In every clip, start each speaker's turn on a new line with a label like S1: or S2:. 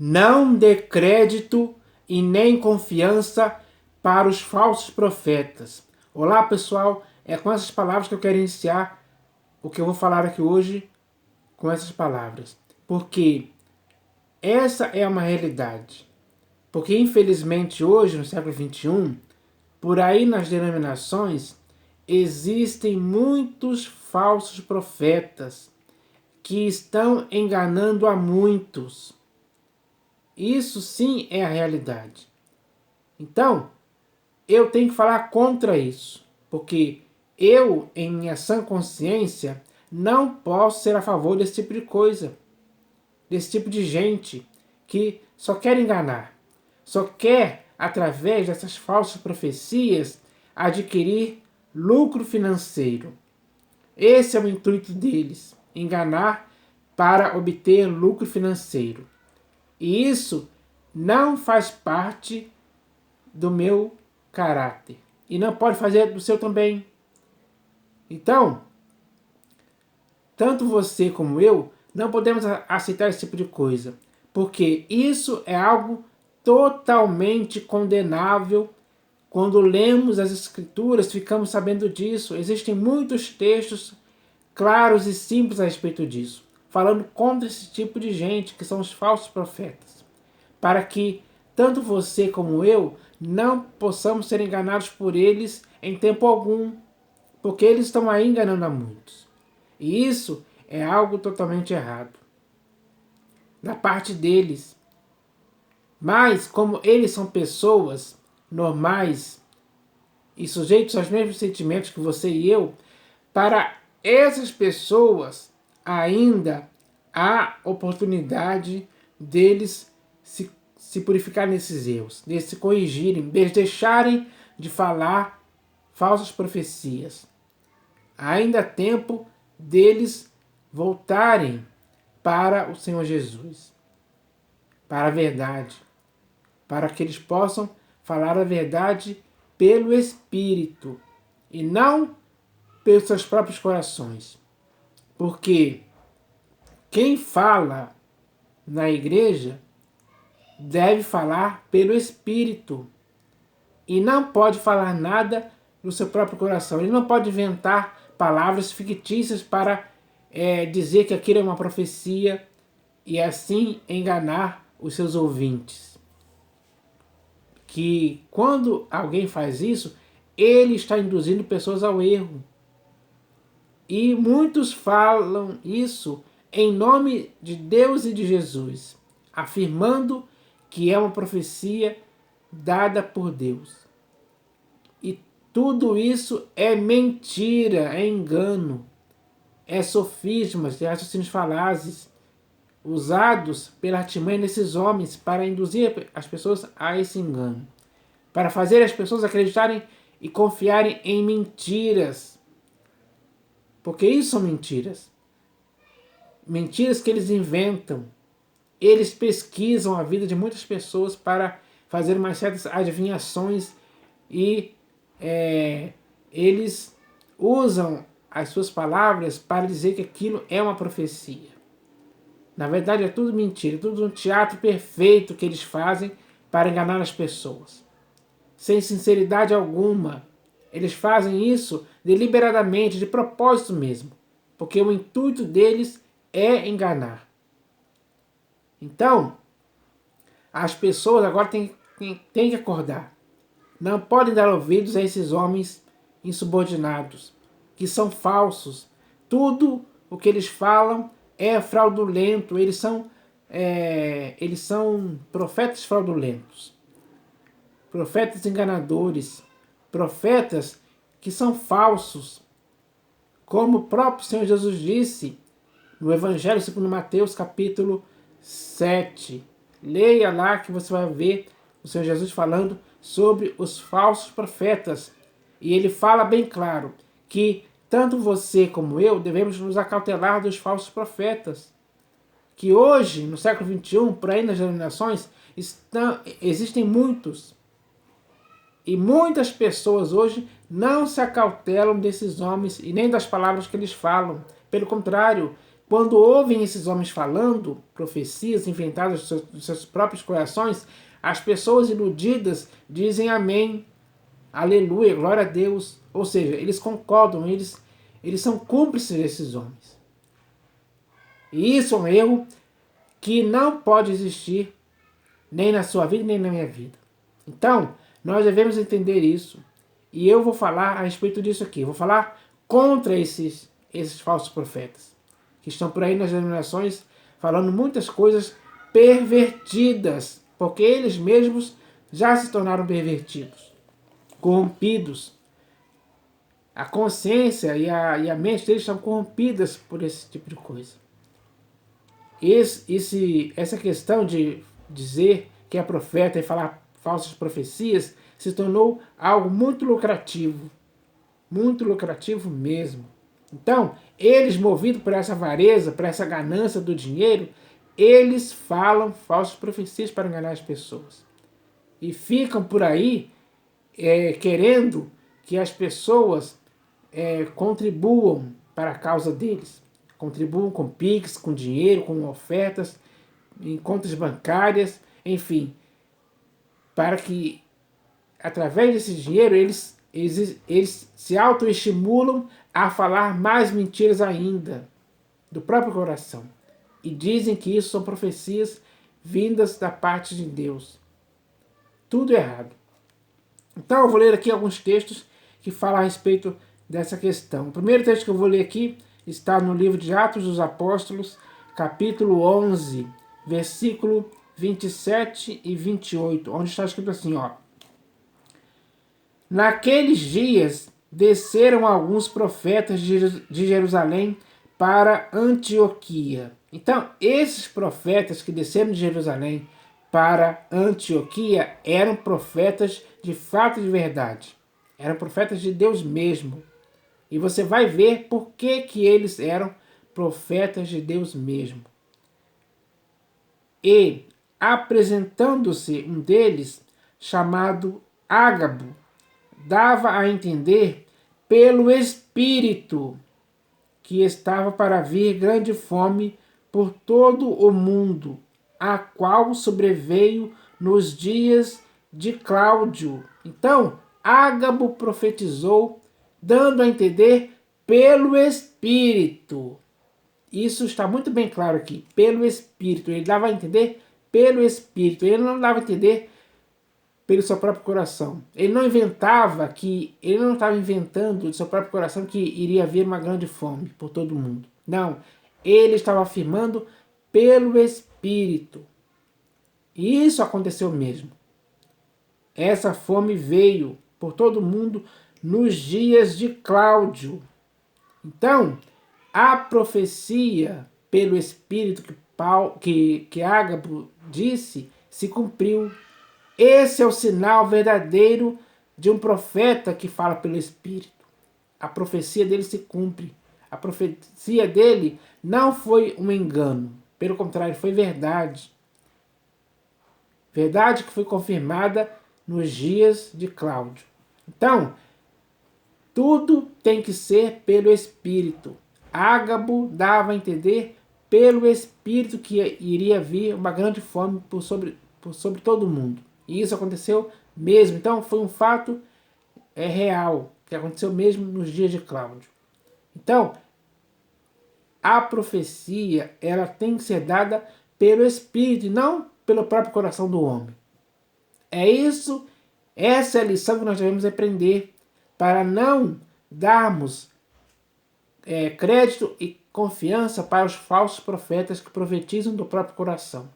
S1: Não dê crédito e nem confiança para os falsos profetas. Olá, pessoal. É com essas palavras que eu quero iniciar o que eu vou falar aqui hoje, com essas palavras. Porque essa é uma realidade. Porque, infelizmente, hoje, no século XXI, por aí nas denominações, existem muitos falsos profetas que estão enganando a muitos. Isso sim é a realidade. Então, eu tenho que falar contra isso, porque eu, em minha sã consciência, não posso ser a favor desse tipo de coisa, desse tipo de gente que só quer enganar, só quer, através dessas falsas profecias, adquirir lucro financeiro. Esse é o intuito deles, enganar para obter lucro financeiro. E isso não faz parte do meu caráter. E não pode fazer do seu também. Então, tanto você como eu não podemos aceitar esse tipo de coisa. Porque isso é algo totalmente condenável. Quando lemos as Escrituras, ficamos sabendo disso. Existem muitos textos claros e simples a respeito disso, falando contra esse tipo de gente, que são os falsos profetas, para que tanto você como eu não possamos ser enganados por eles em tempo algum, porque eles estão aí enganando a muitos. E isso é algo totalmente errado da parte deles. Mas, como eles são pessoas normais e sujeitos aos mesmos sentimentos que você e eu, para essas pessoas ainda há oportunidade deles se purificarem nesses erros, deles se corrigirem, deles deixarem de falar falsas profecias. Ainda há tempo deles voltarem para o Senhor Jesus, para a verdade, para que eles possam falar a verdade pelo Espírito e não pelos seus próprios corações. Porque quem fala na igreja deve falar pelo Espírito e não pode falar nada do seu próprio coração. Ele não pode inventar palavras fictícias para dizer que aquilo é uma profecia e assim enganar os seus ouvintes. Que quando alguém faz isso, ele está induzindo pessoas ao erro. E muitos falam isso em nome de Deus e de Jesus, afirmando que é uma profecia dada por Deus. E tudo isso é mentira, é engano, é sofismas, é raciocínios falazes, usados pela artimanha desses homens para induzir as pessoas a esse engano, para fazer as pessoas acreditarem e confiarem em mentiras. Porque isso são mentiras. Mentiras que eles inventam. Eles pesquisam a vida de muitas pessoas para fazer umas certas adivinhações e eles usam as suas palavras para dizer que aquilo é uma profecia. Na verdade é tudo mentira, é tudo um teatro perfeito que eles fazem para enganar as pessoas. Sem sinceridade alguma. Eles fazem isso deliberadamente, de propósito mesmo, porque o intuito deles é enganar. Então, as pessoas agora têm que acordar. Não podem dar ouvidos a esses homens insubordinados, que são falsos. Tudo o que eles falam é fraudulento. Eles são profetas fraudulentos, profetas enganadores, profetas que são falsos. Como o próprio Senhor Jesus disse no Evangelho segundo Mateus, capítulo 7. Leia lá que você vai ver o Senhor Jesus falando sobre os falsos profetas. E ele fala bem claro que tanto você como eu devemos nos acautelar dos falsos profetas. Que hoje, no século XXI, por aí nas denominações, existem muitos. E muitas pessoas hoje não se acautelam desses homens e nem das palavras que eles falam. Pelo contrário, quando ouvem esses homens falando profecias inventadas dos seus próprios corações, as pessoas iludidas dizem amém, aleluia, glória a Deus. Ou seja, eles concordam, eles são cúmplices desses homens. E isso é um erro que não pode existir nem na sua vida, nem na minha vida. Então, nós devemos entender isso. E eu vou falar a respeito disso aqui. Eu vou falar contra esses falsos profetas, que estão por aí nas denominações falando muitas coisas pervertidas, porque eles mesmos já se tornaram pervertidos, corrompidos. A consciência e a mente deles estão corrompidas por esse tipo de coisa. Essa questão de dizer que é profeta e falar falsas profecias se tornou algo muito lucrativo mesmo. Então, eles, movidos por essa avareza, por essa ganância do dinheiro, eles falam falsas profecias para enganar as pessoas. E ficam por aí querendo que as pessoas contribuam para a causa deles. Contribuam com Pix, com dinheiro, com ofertas, em contas bancárias, enfim. Para que, através desse dinheiro, eles se autoestimulam a falar mais mentiras ainda do próprio coração. E dizem que isso são profecias vindas da parte de Deus. Tudo errado. Então eu vou ler aqui alguns textos que falam a respeito dessa questão. O primeiro texto que eu vou ler aqui está no livro de Atos dos Apóstolos, capítulo 11, versículo 27 e 28, onde está escrito assim, ó. Naqueles dias desceram alguns profetas de Jerusalém para Antioquia. Então, esses profetas que desceram de Jerusalém para Antioquia eram profetas de fato e de verdade. Eram profetas de Deus mesmo. E você vai ver por que eles eram profetas de Deus mesmo. E, apresentando-se um deles, chamado Ágabo, dava a entender pelo Espírito que estava para vir grande fome por todo o mundo, a qual sobreveio nos dias de Cláudio. Então, Ágabo profetizou, dando a entender pelo Espírito. Isso está muito bem claro aqui, pelo Espírito. Ele dava a entender pelo Espírito. Ele não dava a entender pelo seu próprio coração. Ele não estava inventando do seu próprio coração que iria vir uma grande fome por todo mundo. Não, ele estava afirmando pelo Espírito. E isso aconteceu mesmo. Essa fome veio por todo mundo nos dias de Cláudio. Então, a profecia pelo Espírito que Ágabo disse se cumpriu. Esse é o sinal verdadeiro de um profeta que fala pelo Espírito. A profecia dele se cumpre. A profecia dele não foi um engano. Pelo contrário, foi verdade. Verdade que foi confirmada nos dias de Cláudio. Então, tudo tem que ser pelo Espírito. Ágabo dava a entender pelo Espírito que iria vir uma grande fome por sobre todo mundo. E isso aconteceu mesmo. Então foi um fato real, que aconteceu mesmo nos dias de Cláudio. Então, a profecia ela tem que ser dada pelo Espírito e não pelo próprio coração do homem. Essa é a lição que nós devemos aprender para não darmos crédito e confiança para os falsos profetas que profetizam do próprio coração.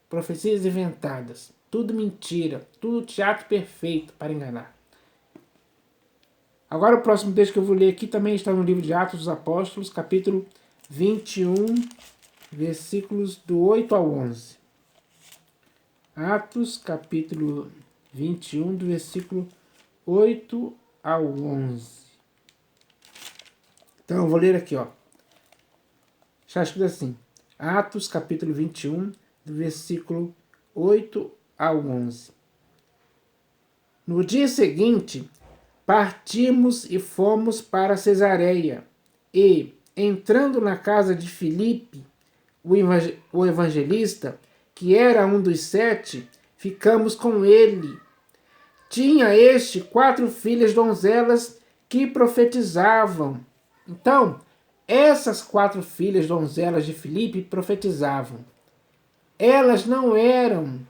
S1: Profecias inventadas. Tudo mentira, tudo teatro perfeito para enganar. Agora o próximo texto que eu vou ler aqui também está no livro de Atos dos Apóstolos, capítulo 21, versículos do 8 ao 11. Atos, capítulo 21, do versículo 8 ao 11. Então eu vou ler aqui, ó. Está escrito assim. Atos, capítulo 21, do versículo 8 ao 11. No dia seguinte, partimos e fomos para Cesareia, e, entrando na casa de Filipe, o evangelista, que era um dos 7, ficamos com ele. Tinha este 4 filhas donzelas que profetizavam. Então, essas 4 filhas donzelas de Filipe profetizavam. Elas não eram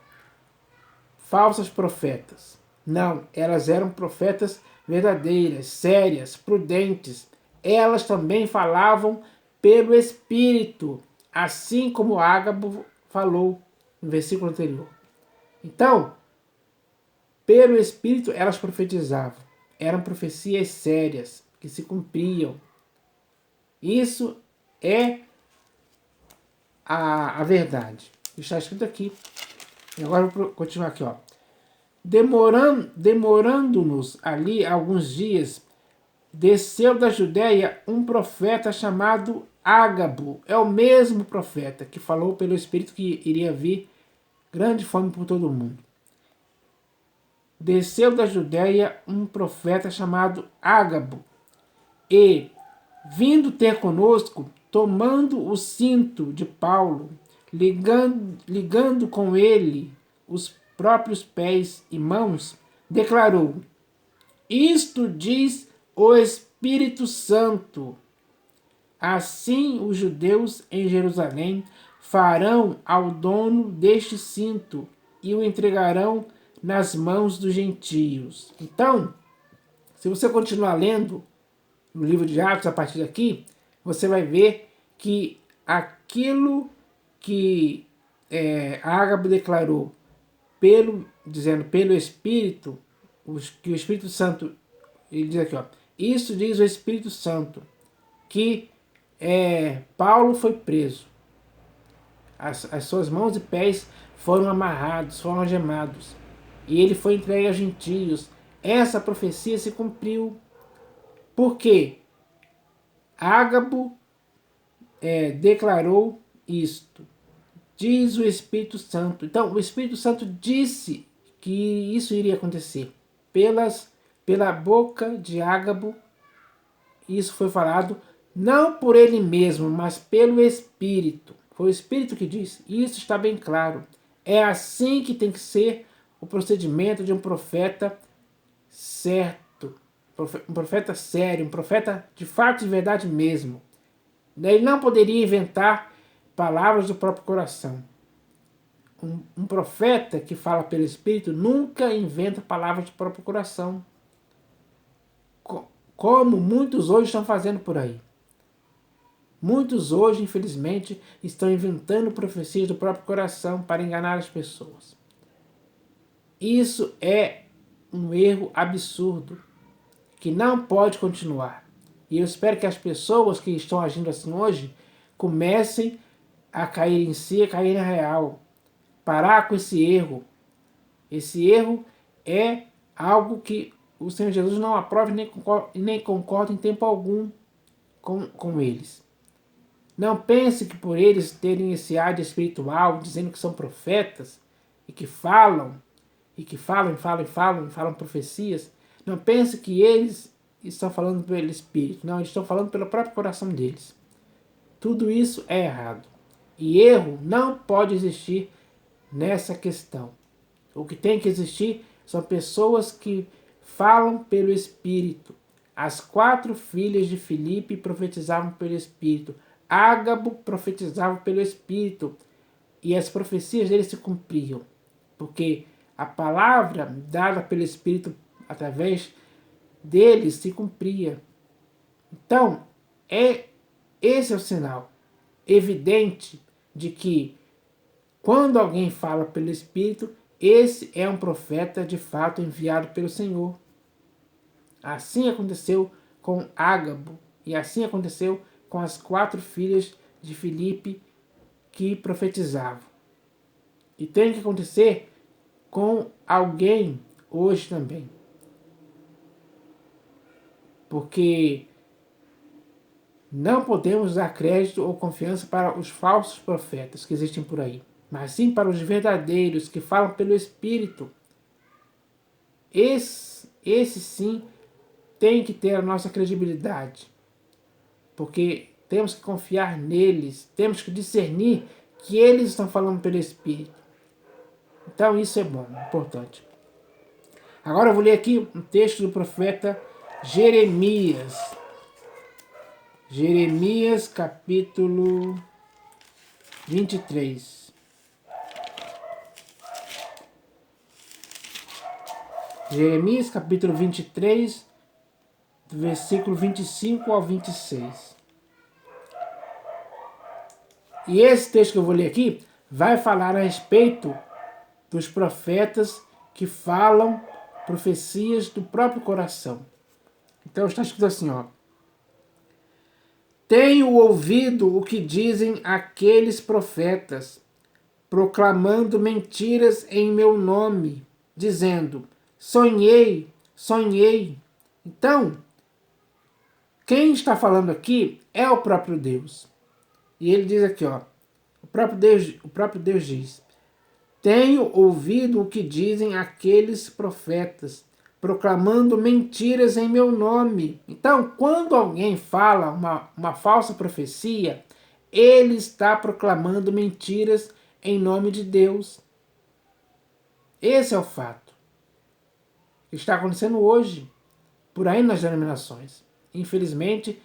S1: falsas profetas. Não, elas eram profetas verdadeiras, sérias, prudentes. Elas também falavam pelo Espírito, assim como Ágabo falou no versículo anterior. Então, pelo Espírito elas profetizavam. Eram profecias sérias, que se cumpriam. Isso é a verdade. Está escrito aqui. E agora eu vou continuar aqui, ó. Demorando-nos ali alguns dias, desceu da Judéia um profeta chamado Ágabo. É o mesmo profeta que falou pelo Espírito que iria vir grande fome por todo o mundo. Desceu da Judéia um profeta chamado Ágabo, e, vindo ter conosco, tomando o cinto de Paulo, ligando com ele os próprios pés e mãos, declarou: Isto diz o Espírito Santo. Assim os judeus em Jerusalém farão ao dono deste cinto e o entregarão nas mãos dos gentios. Então, se você continuar lendo no livro de Atos a partir daqui, você vai ver que aquilo que Ágabo declarou dizendo pelo Espírito, que o Espírito Santo, ele diz aqui, ó, isso diz o Espírito Santo, que Paulo foi preso, as suas mãos e pés foram amarrados, foram algemados, e ele foi entregue aos gentios. Essa profecia se cumpriu. Por quê? Ágabo declarou isto. Diz o Espírito Santo. Então, o Espírito Santo disse que isso iria acontecer. Pela boca de Ágabo, isso foi falado não por ele mesmo, mas pelo Espírito. Foi o Espírito que disse. Isso está bem claro. É assim que tem que ser o procedimento de um profeta certo. Um profeta sério, um profeta de fato e de verdade mesmo. Ele não poderia inventar palavras do próprio coração. Um profeta que fala pelo Espírito nunca inventa palavras do próprio coração, como muitos hoje estão fazendo por aí. Muitos hoje, infelizmente, estão inventando profecias do próprio coração para enganar as pessoas. Isso é um erro absurdo, que não pode continuar. E eu espero que as pessoas que estão agindo assim hoje comecem a cair em si, a cair na real. Parar com esse erro. Esse erro é algo que o Senhor Jesus não aprova e nem concorda em tempo algum com eles. Não pense que por eles terem esse ar de espiritual, dizendo que são profetas, e que falam profecias, não pense que eles estão falando pelo Espírito. Não, eles estão falando pelo próprio coração deles. Tudo isso é errado. E erro não pode existir nessa questão. O que tem que existir são pessoas que falam pelo Espírito. As 4 filhas de Filipe profetizavam pelo Espírito. Ágabo profetizava pelo Espírito. E as profecias dele se cumpriam. Porque a palavra dada pelo Espírito através deles se cumpria. Então, esse é o sinal evidente de que quando alguém fala pelo Espírito, esse é um profeta de fato enviado pelo Senhor. Assim aconteceu com Ágabo, e assim aconteceu com as 4 filhas de Filipe que profetizavam. E tem que acontecer com alguém hoje também. Porque não podemos dar crédito ou confiança para os falsos profetas que existem por aí, mas sim para os verdadeiros que falam pelo Espírito. Esse sim tem que ter a nossa credibilidade, porque temos que confiar neles, temos que discernir que eles estão falando pelo Espírito. Então isso é bom, importante. Agora eu vou ler aqui um texto do profeta Jeremias. Jeremias capítulo 23. Jeremias capítulo 23, do versículo 25 ao 26. E esse texto que eu vou ler aqui vai falar a respeito dos profetas que falam profecias do próprio coração. Então está escrito assim, ó. Tenho ouvido o que dizem aqueles profetas, proclamando mentiras em meu nome, dizendo, sonhei, sonhei. Então, quem está falando aqui é o próprio Deus. E ele diz aqui, ó, o próprio Deus diz, tenho ouvido o que dizem aqueles profetas, proclamando mentiras em meu nome. Então, quando alguém fala uma falsa profecia, ele está proclamando mentiras em nome de Deus. Esse é o fato. Está acontecendo hoje, por aí nas denominações. Infelizmente,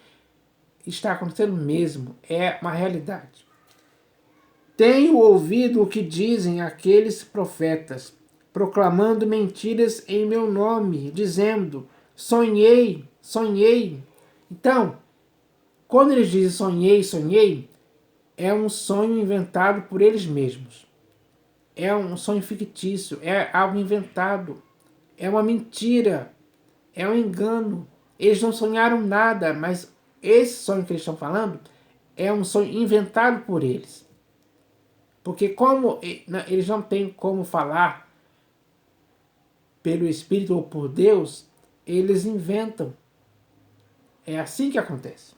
S1: está acontecendo mesmo. É uma realidade. Tenho ouvido o que dizem aqueles profetas, proclamando mentiras em meu nome, dizendo, sonhei, sonhei. Então, quando eles dizem sonhei, sonhei, é um sonho inventado por eles mesmos. É um sonho fictício, é algo inventado, é uma mentira, é um engano. Eles não sonharam nada, mas esse sonho que eles estão falando é um sonho inventado por eles. Porque como eles não têm como falar pelo Espírito ou por Deus, eles inventam. É assim que acontece.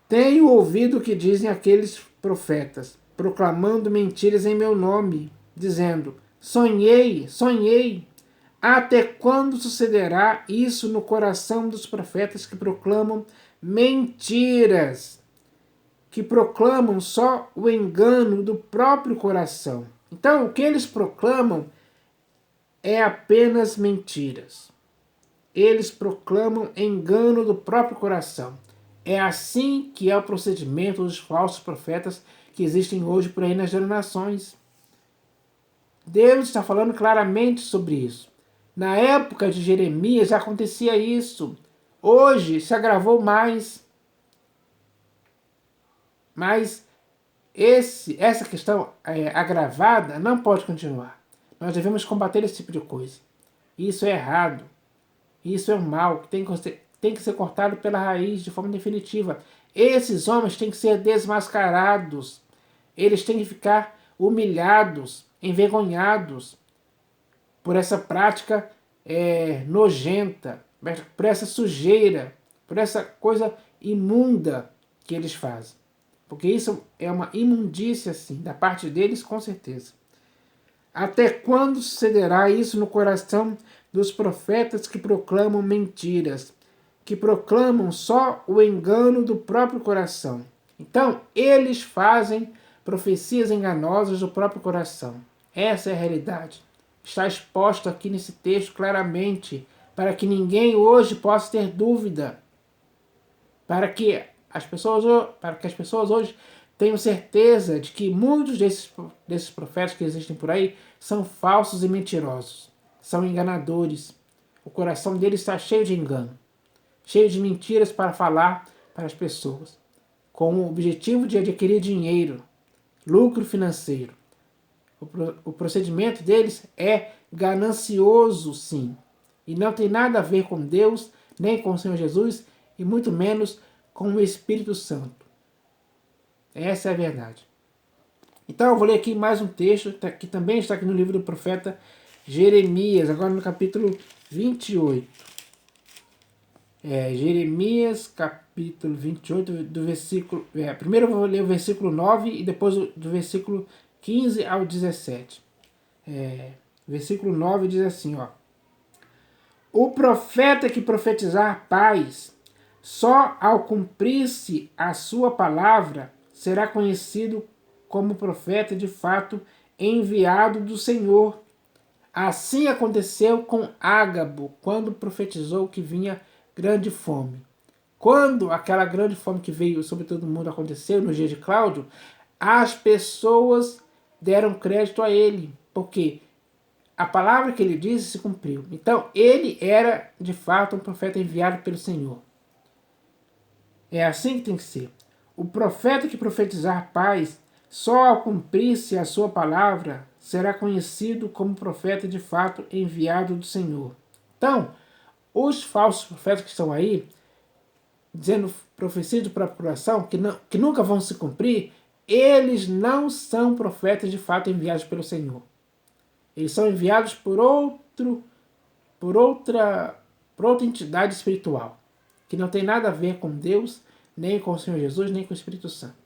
S1: Tenho ouvido o que dizem aqueles profetas, proclamando mentiras em meu nome, dizendo, sonhei, sonhei. Até quando sucederá isso no coração dos profetas que proclamam mentiras? Que proclamam só o engano do próprio coração. Então, o que eles proclamam é apenas mentiras. Eles proclamam engano do próprio coração. É assim que é o procedimento dos falsos profetas que existem hoje por aí nas denominações. Deus está falando claramente sobre isso. Na época de Jeremias já acontecia isso. Hoje se agravou mais. Mas essa questão agravada não pode continuar. Nós devemos combater esse tipo de coisa. Isso é errado. Isso é um mal que tem que ser cortado pela raiz de forma definitiva. Esses homens têm que ser desmascarados. Eles têm que ficar humilhados, envergonhados por essa prática nojenta, por essa sujeira, por essa coisa imunda que eles fazem. Porque isso é uma imundícia, sim, da parte deles, com certeza. Até quando sucederá isso no coração dos profetas que proclamam mentiras, que proclamam só o engano do próprio coração? Então, eles fazem profecias enganosas do próprio coração. Essa é a realidade. Está exposto aqui nesse texto claramente, para que ninguém hoje possa ter dúvida. Para que as pessoas hoje tenham certeza de que muitos desses profetas que existem por aí são falsos e mentirosos, são enganadores. O coração deles está cheio de engano, cheio de mentiras para falar para as pessoas, com o objetivo de adquirir dinheiro, lucro financeiro. O procedimento deles é ganancioso, sim, e não tem nada a ver com Deus, nem com o Senhor Jesus, e muito menos com o Espírito Santo. Essa é a verdade. Então eu vou ler aqui mais um texto, que também está aqui no livro do profeta Jeremias, agora no capítulo 28. Jeremias, capítulo 28, do versículo... primeiro eu vou ler o versículo 9 e depois do versículo 15 ao 17. Versículo 9 diz assim, ó. O profeta que profetizar paz Só ao cumprir-se a sua palavra será conhecido como profeta de fato enviado do Senhor. Assim aconteceu com Ágabo, quando profetizou que vinha grande fome. Quando aquela grande fome que veio sobre todo mundo aconteceu no dia de Cláudio, as pessoas deram crédito a ele, porque a palavra que ele disse se cumpriu. Então, ele era, de fato, um profeta enviado pelo Senhor. É assim que tem que ser. O profeta que profetizar paz, só ao cumprir-se a sua palavra, será conhecido como profeta de fato enviado do Senhor. Então, os falsos profetas que estão aí, dizendo profecias de procuração, que nunca vão se cumprir, eles não são profetas de fato enviados pelo Senhor. Eles são enviados por outra entidade espiritual, que não tem nada a ver com Deus, nem com o Senhor Jesus, nem com o Espírito Santo.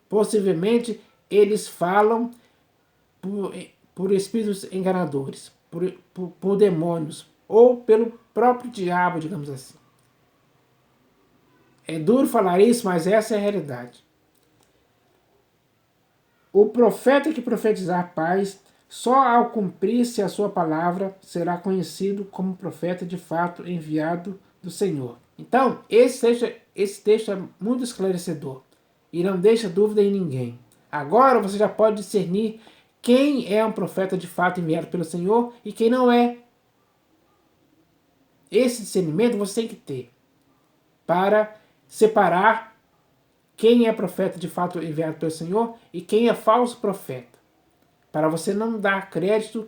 S1: Possivelmente, eles falam por espíritos enganadores, por demônios, ou pelo próprio diabo, digamos assim. É duro falar isso, mas essa é a realidade. O profeta que profetizar paz, só ao cumprir-se a sua palavra, será conhecido como profeta de fato enviado do Senhor. Então, esse texto é muito esclarecedor e não deixa dúvida em ninguém. Agora você já pode discernir quem é um profeta de fato enviado pelo Senhor e quem não é. Esse discernimento você tem que ter para separar quem é profeta de fato enviado pelo Senhor e quem é falso profeta, para você não dar crédito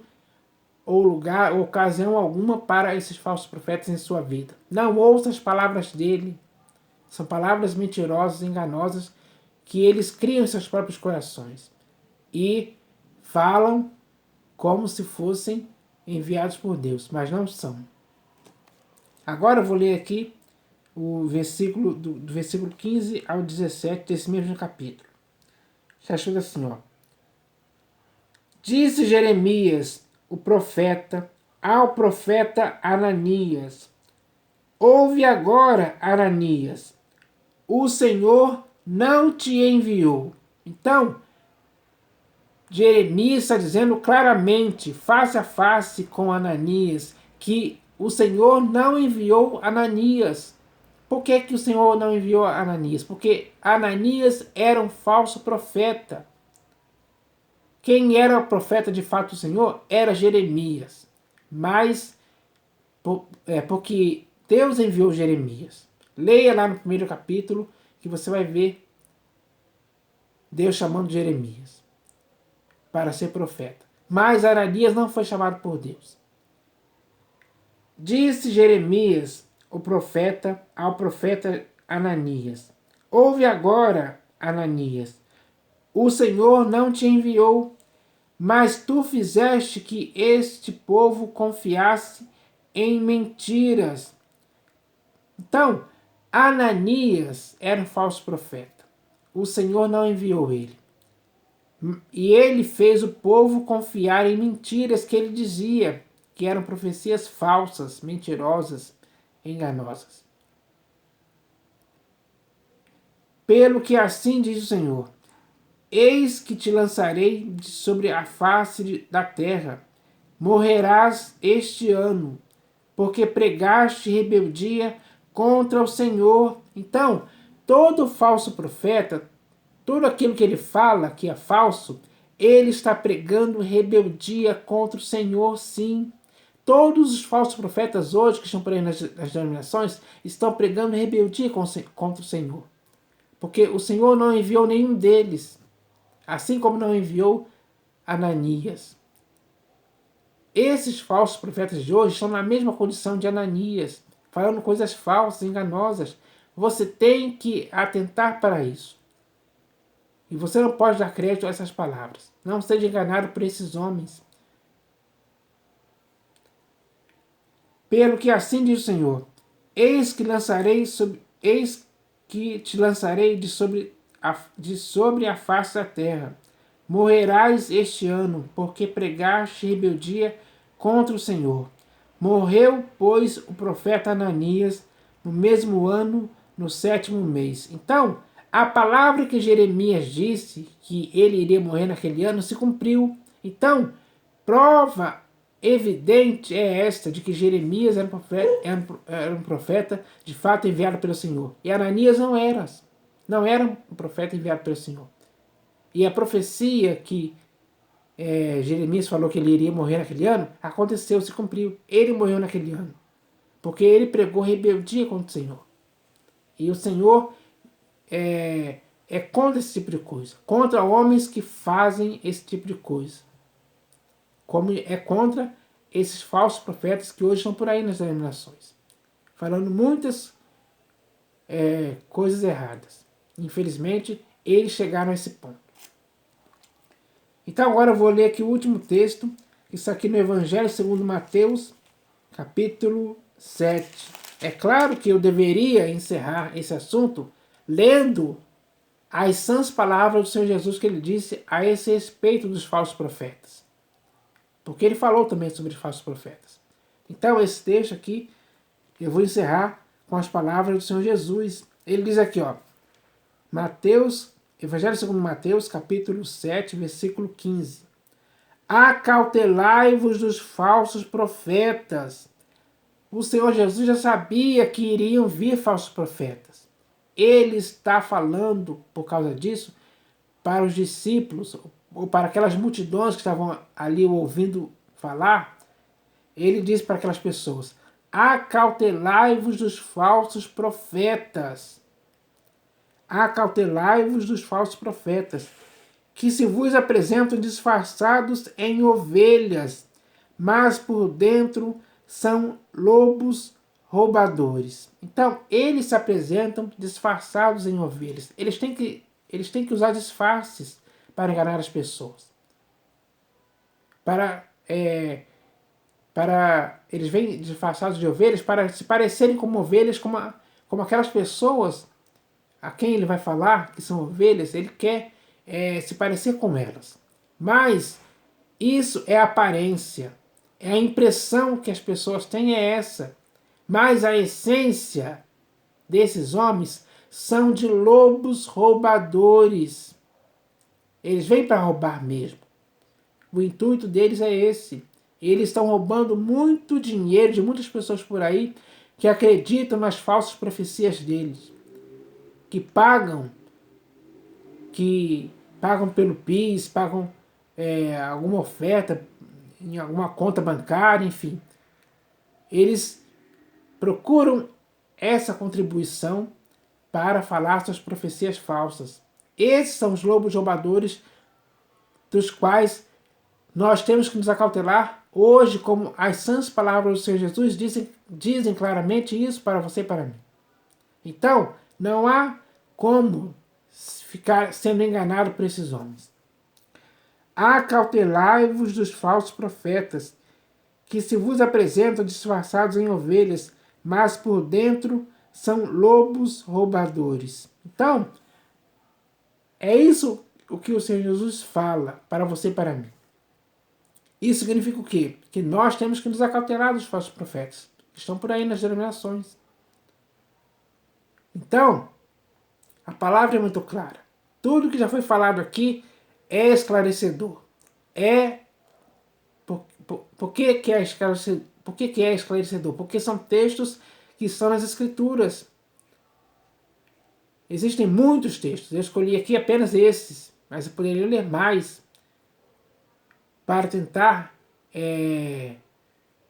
S1: ou lugar ou ocasião alguma para esses falsos profetas em sua vida. Não ouça as palavras dele. São palavras mentirosas, enganosas, que eles criam em seus próprios corações e falam como se fossem enviados por Deus, mas não são. Agora eu vou ler aqui o versículo do versículo 15 ao 17 desse mesmo capítulo. Está escrito assim, ó. Disse Jeremias, o profeta, ao profeta Ananias: ouve agora, Ananias, o Senhor não te enviou. Então, Jeremias está dizendo claramente, face a face com Ananias, que o Senhor não enviou Ananias. Por que o Senhor não enviou Ananias? Porque Ananias era um falso profeta. Quem era o profeta de fato do Senhor era Jeremias. Mas, porque Deus enviou Jeremias. Leia lá no primeiro capítulo que você vai ver Deus chamando Jeremias para ser profeta. Mas Ananias não foi chamado por Deus. Disse Jeremias, o profeta, ao profeta Ananias: ouve agora, Ananias, o Senhor não te enviou, mas tu fizeste que este povo confiasse em mentiras. Então, Ananias era um falso profeta. O Senhor não enviou ele. E ele fez o povo confiar em mentiras que ele dizia, que eram profecias falsas, mentirosas, enganosas. Pelo que assim diz o Senhor: eis que te lançarei de sobre a face da terra, morrerás este ano, porque pregaste rebeldia contra o Senhor. Então, todo falso profeta, tudo aquilo que ele fala que é falso, ele está pregando rebeldia contra o Senhor, sim. Todos os falsos profetas hoje que estão por aí nas denominações estão pregando rebeldia contra o Senhor. Porque o Senhor não enviou nenhum deles, assim como não enviou Ananias. Esses falsos profetas de hoje estão na mesma condição de Ananias, falando coisas falsas, enganosas. Você tem que atentar para isso. E você não pode dar crédito a essas palavras. Não seja enganado por esses homens. Pelo que assim diz o Senhor: eis que te lançarei de sobre a face da terra. Morrerás este ano, porque pregaste rebeldia contra o Senhor. Morreu, pois, o profeta Ananias no mesmo ano, no 7º mês. Então, a palavra que Jeremias disse que ele iria morrer naquele ano se cumpriu. Então, prova evidente é esta de que Jeremias era um profeta de fato enviado pelo Senhor. E Ananias não era um profeta enviado pelo Senhor. E a profecia que Jeremias falou que ele iria morrer naquele ano, aconteceu, se cumpriu. Ele morreu naquele ano. Porque ele pregou rebeldia contra o Senhor. E o Senhor é contra esse tipo de coisa. Contra homens que fazem esse tipo de coisa. Como é contra esses falsos profetas que hoje estão por aí nas denominações. Falando muitas coisas erradas. Infelizmente, eles chegaram a esse ponto. Então agora eu vou ler aqui o último texto. Isso aqui no Evangelho segundo Mateus, capítulo 7. É claro que eu deveria encerrar esse assunto lendo as sãs palavras do Senhor Jesus que ele disse a esse respeito dos falsos profetas. Porque ele falou também sobre os falsos profetas. Então esse texto aqui eu vou encerrar com as palavras do Senhor Jesus. Ele diz aqui, ó, Evangelho segundo Mateus, capítulo 7, versículo 15. Acautelai-vos dos falsos profetas. O Senhor Jesus já sabia que iriam vir falsos profetas. Ele está falando, por causa disso, para os discípulos, ou para aquelas multidões que estavam ali ouvindo falar. Ele diz para aquelas pessoas, acautelai-vos dos falsos profetas. Acautelai-vos dos falsos profetas, que se vos apresentam disfarçados em ovelhas, mas por dentro são lobos roubadores. Então, eles se apresentam disfarçados em ovelhas. Eles têm que usar disfarces para enganar as pessoas. Eles vêm disfarçados de ovelhas para se parecerem como ovelhas, como aquelas pessoas a quem ele vai falar, que são ovelhas, ele quer se parecer com elas. Mas isso é aparência. É a impressão que as pessoas têm é essa. Mas a essência desses homens são de lobos roubadores. Eles vêm para roubar mesmo. O intuito deles é esse. Eles estão roubando muito dinheiro de muitas pessoas por aí que acreditam nas falsas profecias deles. Que pagam pelo PIS, pagam alguma oferta em alguma conta bancária, enfim. Eles procuram essa contribuição para falar suas profecias falsas. Esses são os lobos roubadores dos quais nós temos que nos acautelar hoje, como as sãs palavras do Senhor Jesus dizem claramente isso para você e para mim. Então, não há como ficar sendo enganado por esses homens. Acautelai-vos dos falsos profetas, que se vos apresentam disfarçados em ovelhas, mas por dentro são lobos roubadores. Então, é isso o que o Senhor Jesus fala para você e para mim. Isso significa o quê? Que nós temos que nos acautelar dos falsos profetas, que estão por aí nas denominações. Então, a palavra é muito clara. Tudo que já foi falado aqui é esclarecedor. Por que é esclarecedor? Por que é esclarecedor? Porque são textos que estão nas Escrituras. Existem muitos textos. Eu escolhi aqui apenas esses, mas eu poderia ler mais para tentar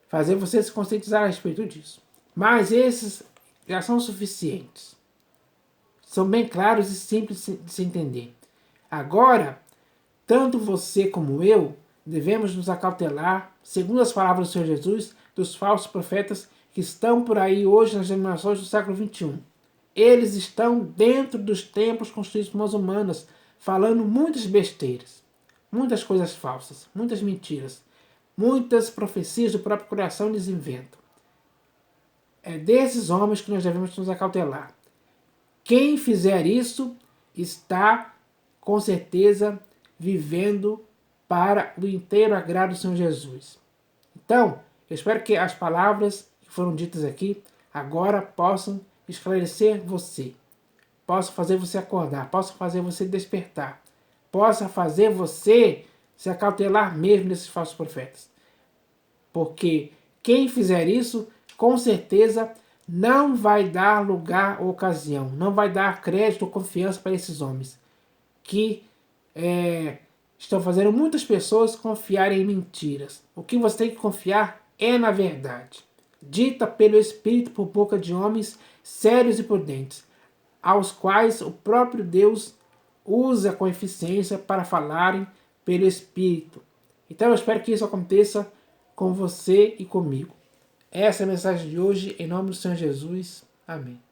S1: fazer você se conscientizar a respeito disso. Mas esses já são suficientes. São bem claros e simples de se entender. Agora, tanto você como eu devemos nos acautelar, segundo as palavras do Senhor Jesus, dos falsos profetas que estão por aí hoje nas denominações do século XXI. Eles estão dentro dos templos construídos por mãos humanas, falando muitas besteiras, muitas coisas falsas, muitas mentiras, muitas profecias do próprio coração eles inventam. É desses homens que nós devemos nos acautelar. Quem fizer isso está, com certeza, vivendo para o inteiro agrado do Senhor Jesus. Então, eu espero que as palavras que foram ditas aqui agora possam esclarecer você, possam fazer você acordar, possam fazer você despertar, possa fazer você se acautelar mesmo desses falsos profetas. Porque quem fizer isso, com certeza, não vai dar lugar ou ocasião, não vai dar crédito ou confiança para esses homens que estão fazendo muitas pessoas confiarem em mentiras. O que você tem que confiar é na verdade, dita pelo Espírito por boca de homens sérios e prudentes, aos quais o próprio Deus usa com eficiência para falarem pelo Espírito. Então eu espero que isso aconteça com você e comigo. Essa é a mensagem de hoje, em nome do Senhor Jesus. Amém.